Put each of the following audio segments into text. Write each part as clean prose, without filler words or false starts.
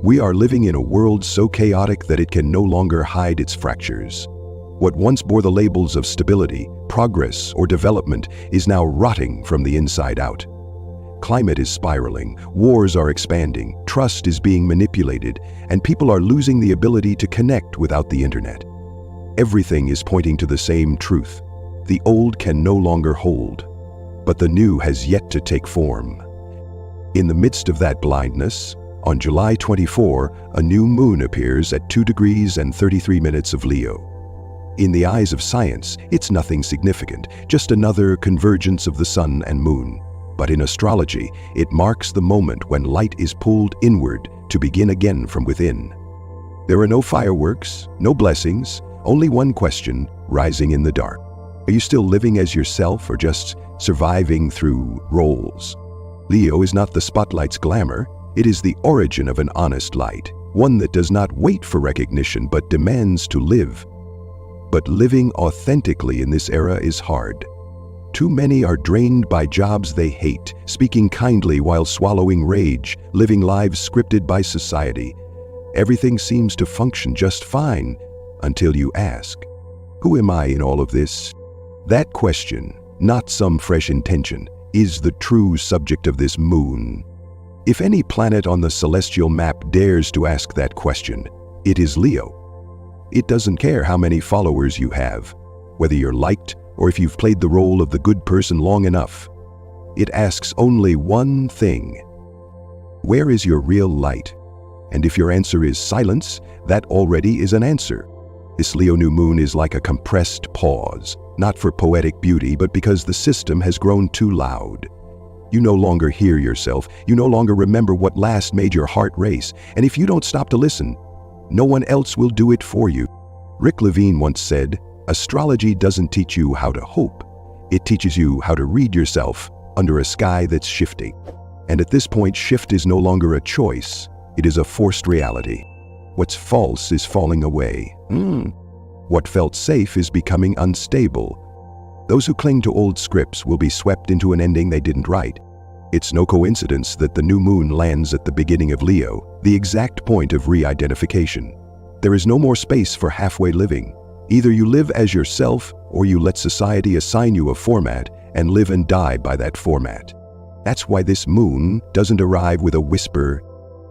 We are living in a world so chaotic that it can no longer hide its fractures. What once bore the labels of stability, progress, or development is now rotting from the inside out. Climate is spiraling, wars are expanding, trust is being manipulated, and people are losing the ability to connect without the internet. Everything is pointing to the same truth. The old can no longer hold, but the new has yet to take form. In the midst of that blindness, on July 24, a new moon appears at 2 degrees and 33 minutes of Leo. In the eyes of science, it's nothing significant, just another convergence of the sun and moon. But in astrology, it marks the moment when light is pulled inward to begin again from within. There are no fireworks, no blessings, only one question rising in the dark. Are you still living as yourself or just surviving through roles? Leo is not the spotlight's glamour, it is the origin of an honest light, one that does not wait for recognition but demands to live. But living authentically in this era is hard. Too many are drained by jobs they hate, speaking kindly while swallowing rage, living lives scripted by society. Everything seems to function just fine until you ask, who am I in all of this? That question, not some fresh intention, is the true subject of this moon. If any planet on the celestial map dares to ask that question, it is Leo. It doesn't care how many followers you have, whether you're liked or if you've played the role of the good person long enough. It asks only one thing: where is your real light? And if your answer is silence, that already is an answer. This Leo new moon is like a compressed pause, not for poetic beauty, but because the system has grown too loud. You no longer hear yourself, you no longer remember what last made your heart race, and if you don't stop to listen, no one else will do it for you. Rick Levine once said, "Astrology doesn't teach you how to hope. It teaches you how to read yourself under a sky that's shifting." And at this point, shift is no longer a choice. It is a forced reality. What's false is falling away. What felt safe is becoming unstable. Those who cling to old scripts will be swept into an ending they didn't write. It's no coincidence that the new moon lands at the beginning of Leo, the exact point of re-identification. There is no more space for halfway living. Either you live as yourself, or you let society assign you a format and live and die by that format. That's why this moon doesn't arrive with a whisper.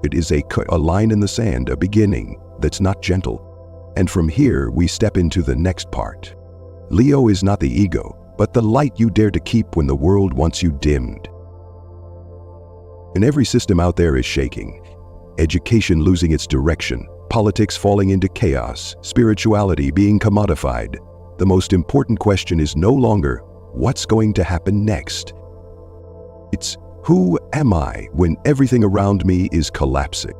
It is a line in the sand, a beginning that's not gentle. And from here, we step into the next part. Leo is not the ego, but the light you dare to keep when the world wants you dimmed. And every system out there is shaking. Education losing its direction, politics falling into chaos, spirituality being commodified. The most important question is no longer, what's going to happen next? It's, who am I when everything around me is collapsing?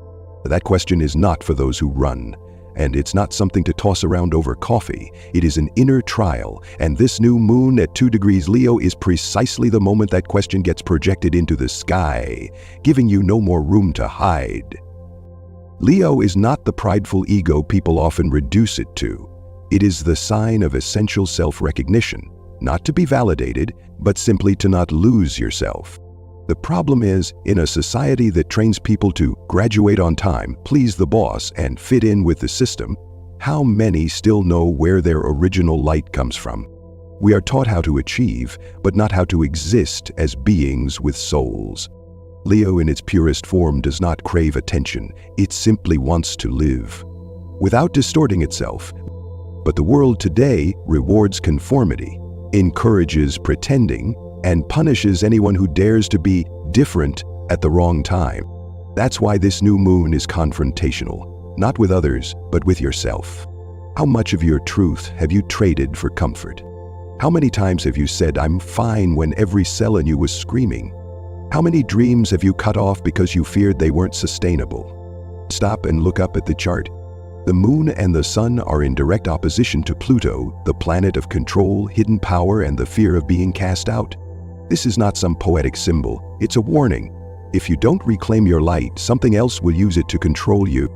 That question is not for those who run. And it's not something to toss around over coffee. It is an inner trial, and this new moon at 2 degrees Leo is precisely the moment that question gets projected into the sky, giving you no more room to hide. Leo is not the prideful ego people often reduce it to. It is the sign of essential self-recognition, not to be validated, but simply to not lose yourself. The problem is, in a society that trains people to graduate on time, please the boss, and fit in with the system, how many still know where their original light comes from? We are taught how to achieve, but not how to exist as beings with souls. Leo in its purest form does not crave attention, it simply wants to live, without distorting itself. But the world today rewards conformity, encourages pretending, and punishes anyone who dares to be different at the wrong time. That's why this new moon is confrontational, not with others, but with yourself. How much of your truth have you traded for comfort? How many times have you said, "I'm fine," when every cell in you was screaming? How many dreams have you cut off because you feared they weren't sustainable? Stop and look up at the chart. The moon and the sun are in direct opposition to Pluto, the planet of control, hidden power, and the fear of being cast out. This is not some poetic symbol, it's a warning. If you don't reclaim your light, something else will use it to control you.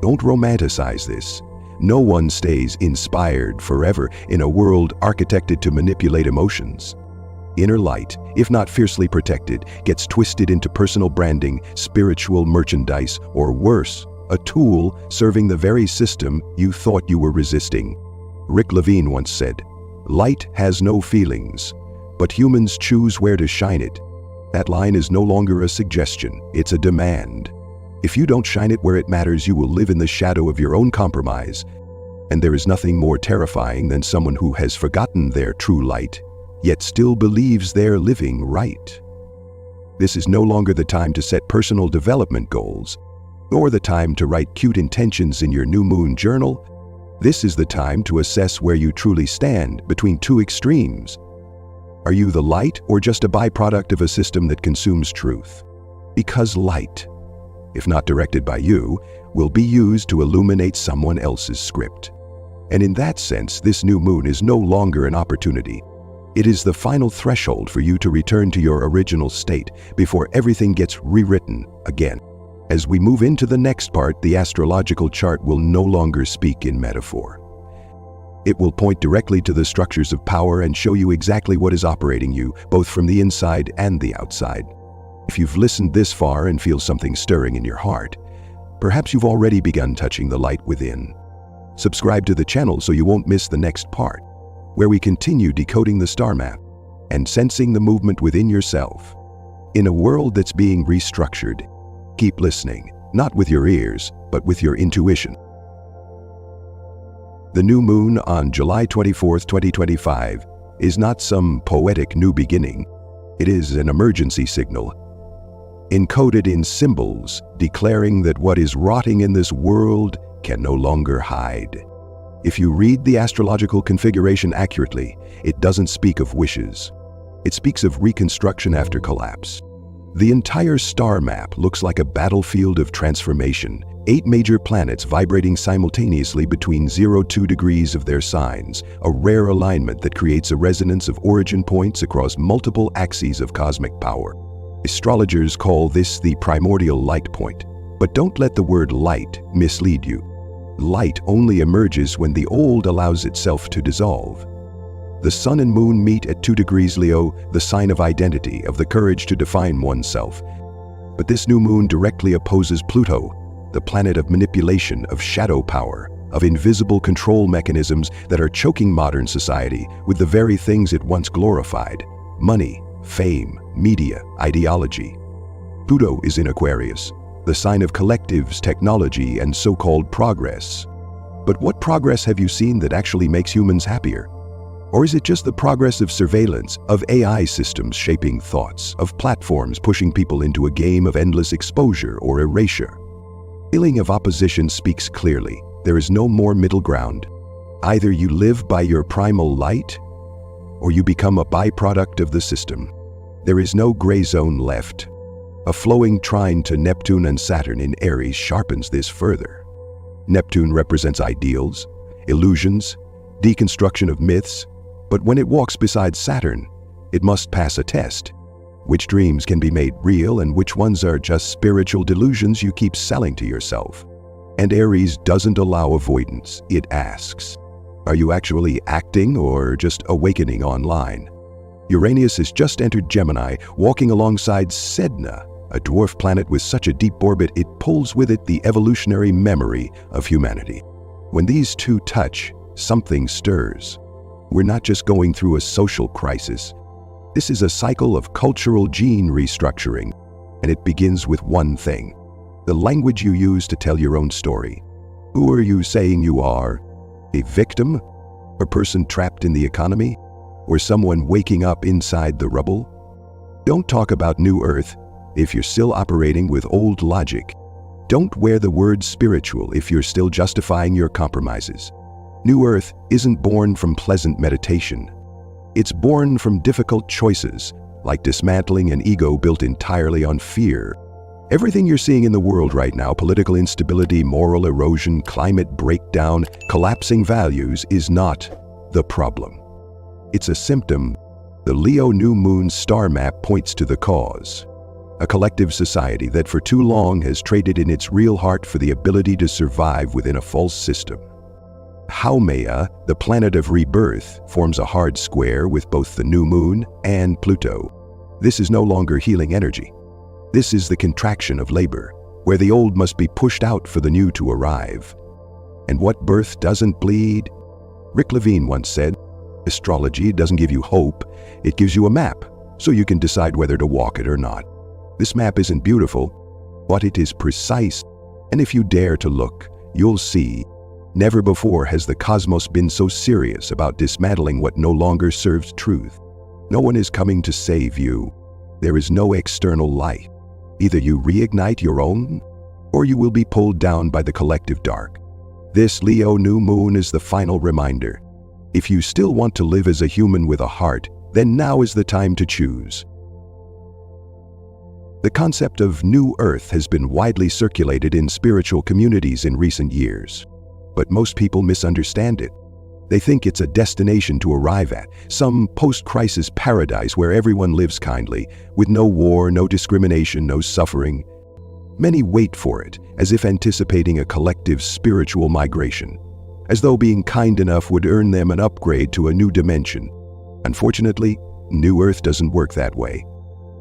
Don't romanticize this. No one stays inspired forever in a world architected to manipulate emotions. Inner light, if not fiercely protected, gets twisted into personal branding, spiritual merchandise, or worse, a tool serving the very system you thought you were resisting. Rick Levine once said, "Light has no feelings, but humans choose where to shine it." That line is no longer a suggestion, it's a demand. If you don't shine it where it matters, you will live in the shadow of your own compromise. And there is nothing more terrifying than someone who has forgotten their true light, yet still believes they're living right. This is no longer the time to set personal development goals, nor the time to write cute intentions in your new moon journal. This is the time to assess where you truly stand between two extremes. Are you the light or just a byproduct of a system that consumes truth? Because light, if not directed by you, will be used to illuminate someone else's script. And in that sense, this new moon is no longer an opportunity. It is the final threshold for you to return to your original state before everything gets rewritten again. As we move into the next part, the astrological chart will no longer speak in metaphor. It will point directly to the structures of power and show you exactly what is operating you, both from the inside and the outside. If you've listened this far and feel something stirring in your heart, perhaps you've already begun touching the light within. Subscribe to the channel so you won't miss the next part, where we continue decoding the star map and sensing the movement within yourself. In a world that's being restructured, keep listening, not with your ears, but with your intuition. The new moon on July 24, 2025, is not some poetic new beginning. It is an emergency signal, encoded in symbols, declaring that what is rotting in this world can no longer hide. If you read the astrological configuration accurately, it doesn't speak of wishes. It speaks of reconstruction after collapse. The entire star map looks like a battlefield of transformation, 8 major planets vibrating simultaneously between 0–2 degrees of their signs, a rare alignment that creates a resonance of origin points across multiple axes of cosmic power. Astrologers call this the primordial light point, but don't let the word light mislead you. Light only emerges when the old allows itself to dissolve. The sun and moon meet at 2 degrees Leo, the sign of identity, of the courage to define oneself. But this new moon directly opposes Pluto, the planet of manipulation, of shadow power, of invisible control mechanisms that are choking modern society with the very things it once glorified: money, fame, media, ideology. Pluto is in Aquarius, the sign of collectives, technology, and so-called progress. But what progress have you seen that actually makes humans happier? Or is it just the progress of surveillance, of AI systems shaping thoughts, of platforms pushing people into a game of endless exposure or erasure? The feeling of opposition speaks clearly. There is no more middle ground. Either you live by your primal light, or you become a byproduct of the system. There is no gray zone left. A flowing trine to Neptune and Saturn in Aries sharpens this further. Neptune represents ideals, illusions, deconstruction of myths, but when it walks beside Saturn, it must pass a test. Which dreams can be made real and which ones are just spiritual delusions you keep selling to yourself? And Aries doesn't allow avoidance, it asks, are you actually acting or just awakening online? Uranus has just entered Gemini, walking alongside Sedna, a dwarf planet with such a deep orbit it pulls with it the evolutionary memory of humanity. When these two touch, something stirs. We're not just going through a social crisis. This is a cycle of cultural gene restructuring, and it begins with one thing: the language you use to tell your own story. Who are you saying you are? A victim? A person trapped in the economy? Or someone waking up inside the rubble? Don't talk about New Earth if you're still operating with old logic. Don't wear the word spiritual if you're still justifying your compromises. New Earth isn't born from pleasant meditation. It's born from difficult choices, like dismantling an ego built entirely on fear. Everything you're seeing in the world right now, political instability, moral erosion, climate breakdown, collapsing values, is not the problem. It's a symptom. The Leo new moon star map points to the cause. A collective society that for too long has traded in its real heart for the ability to survive within a false system. Haumea, the planet of rebirth, forms a hard square with both the new moon and Pluto. This is no longer healing energy. This is the contraction of labor. where the old must be pushed out for the new to arrive. And what birth doesn't bleed? Rick Levine once said, "Astrology doesn't give you hope, it gives you a map, so you can decide whether to walk it or not. This map isn't beautiful, but it is precise, and if you dare to look, you'll see. Never before has the cosmos been so serious about dismantling what no longer serves truth. No one is coming to save you. There is no external light. Either you reignite your own, or you will be pulled down by the collective dark. This Leo new moon is the final reminder. If you still want to live as a human with a heart, then now is the time to choose." The concept of New Earth has been widely circulated in spiritual communities in recent years. But most people misunderstand it. They think it's a destination to arrive at, some post-crisis paradise where everyone lives kindly, with no war, no discrimination, no suffering. Many wait for it, as if anticipating a collective spiritual migration, as though being kind enough would earn them an upgrade to a new dimension. Unfortunately, New Earth doesn't work that way.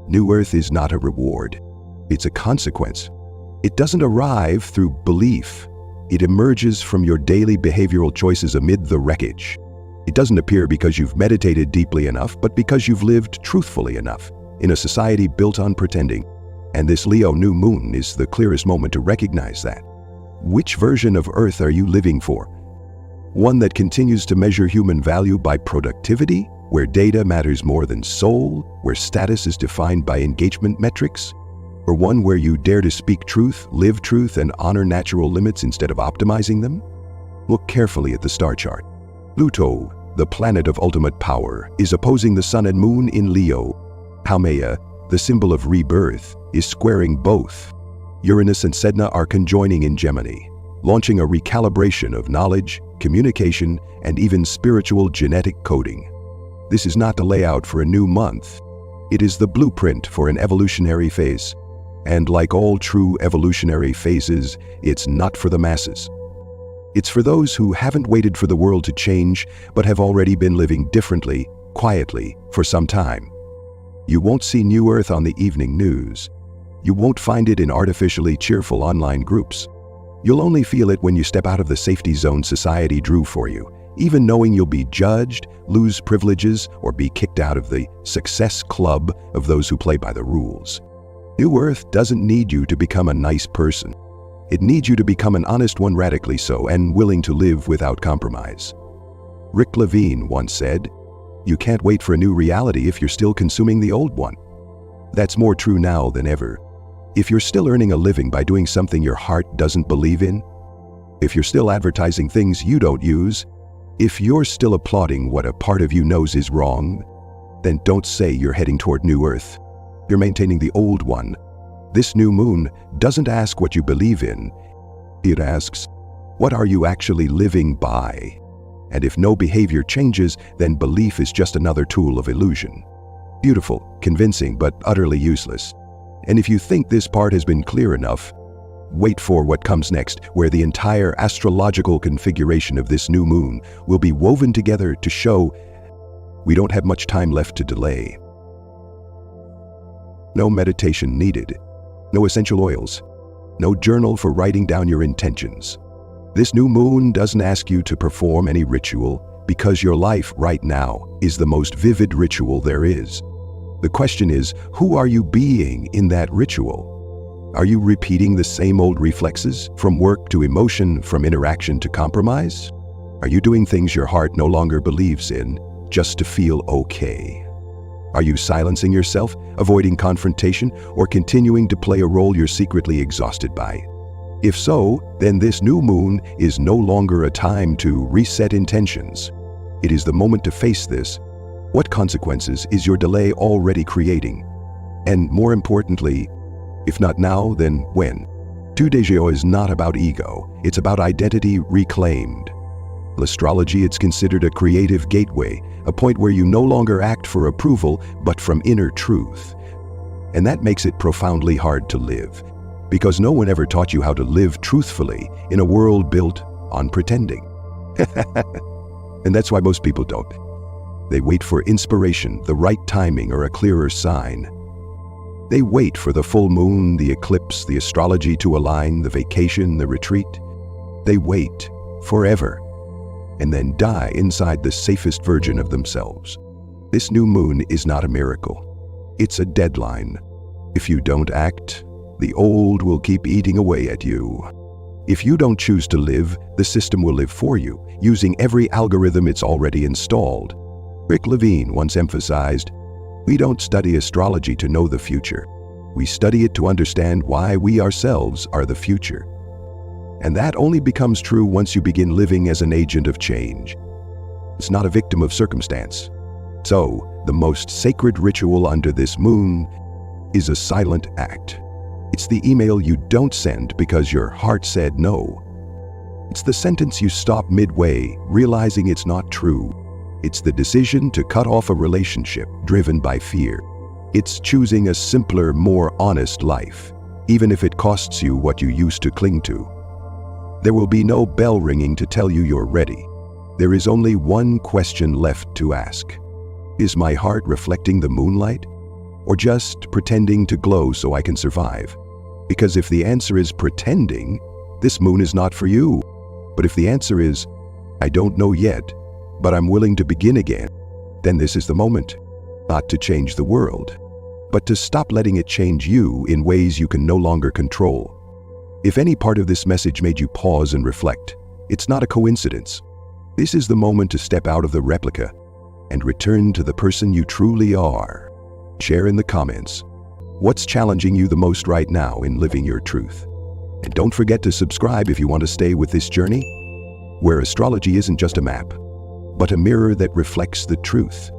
New Earth is not a reward. It's a consequence. It doesn't arrive through belief. It emerges from your daily behavioral choices amid the wreckage. It doesn't appear because you've meditated deeply enough, but because you've lived truthfully enough in a society built on pretending. And this Leo new moon is the clearest moment to recognize that. Which version of Earth are you living for? One that continues to measure human value by productivity, where data matters more than soul, where status is defined by engagement metrics? Or one where you dare to speak truth, live truth, and honor natural limits instead of optimizing them? Look carefully at the star chart. Pluto, the planet of ultimate power, is opposing the sun and moon in Leo. Haumea, the symbol of rebirth, is squaring both. Uranus and Sedna are conjoining in Gemini, launching a recalibration of knowledge, communication, and even spiritual genetic coding. This is not the layout for a new month. It is the blueprint for an evolutionary phase. And like all true evolutionary phases, it's not for the masses. It's for those who haven't waited for the world to change, but have already been living differently, quietly, for some time. You won't see New Earth on the evening news. You won't find it in artificially cheerful online groups. You'll only feel it when you step out of the safety zone society drew for you, even knowing you'll be judged, lose privileges, or be kicked out of the success club of those who play by the rules. New Earth doesn't need you to become a nice person. It needs you to become an honest one, radically so, and willing to live without compromise. Rick Levine once said, "You can't wait for a new reality if you're still consuming the old one." That's more true now than ever. If you're still earning a living by doing something your heart doesn't believe in, if you're still advertising things you don't use, if you're still applauding what a part of you knows is wrong, then don't say you're heading toward New Earth. You're maintaining the old one. This new moon doesn't ask what you believe in. It asks, what are you actually living by? And if no behavior changes, then belief is just another tool of illusion. Beautiful, convincing, but utterly useless. And if you think this part has been clear enough, wait for what comes next, where the entire astrological configuration of this new moon will be woven together to show we don't have much time left to delay. No meditation needed, no essential oils, no journal for writing down your intentions. This new moon doesn't ask you to perform any ritual, because your life right now is the most vivid ritual there is. The question is, who are you being in that ritual? Are you repeating the same old reflexes, from work to emotion, from interaction to compromise? Are you doing things your heart no longer believes in, just to feel okay? Are you silencing yourself, avoiding confrontation, or continuing to play a role you're secretly exhausted by? If so, then this new moon is no longer a time to reset intentions. It is the moment to face this. What consequences is your delay already creating? And more importantly, if not now, then when? Zodiac is not about ego, it's about identity reclaimed. Astrology, it's considered a creative gateway, a point where you no longer act for approval, but from inner truth. And that makes it profoundly hard to live, because no one ever taught you how to live truthfully in a world built on pretending. And that's why most people don't. They wait for inspiration, the right timing, or a clearer sign. They wait for the full moon, the eclipse, the astrology to align, the vacation, the retreat. They wait forever and then die inside the safest version of themselves. This new moon is not a miracle. It's a deadline. If you don't act, the old will keep eating away at you. If you don't choose to live, the system will live for you, using every algorithm it's already installed. Rick Levine once emphasized, "We don't study astrology to know the future. We study it to understand why we ourselves are the future." And that only becomes true once you begin living as an agent of change. It's not a victim of circumstance. So, the most sacred ritual under this moon is a silent act. It's the email you don't send because your heart said no. It's the sentence you stop midway, realizing it's not true. It's the decision to cut off a relationship driven by fear. It's choosing a simpler, more honest life, even if it costs you what you used to cling to. There will be no bell ringing to tell you you're ready. There is only one question left to ask. Is my heart reflecting the moonlight, or just pretending to glow so I can survive? Because if the answer is pretending, this moon is not for you. But if the answer is, I don't know yet, but I'm willing to begin again, then this is the moment, not to change the world, but to stop letting it change you in ways you can no longer control. If any part of this message made you pause and reflect, it's not a coincidence. This is the moment to step out of the replica and return to the person you truly are. Share in the comments what's challenging you the most right now in living your truth. And don't forget to subscribe if you want to stay with this journey, where astrology isn't just a map, but a mirror that reflects the truth.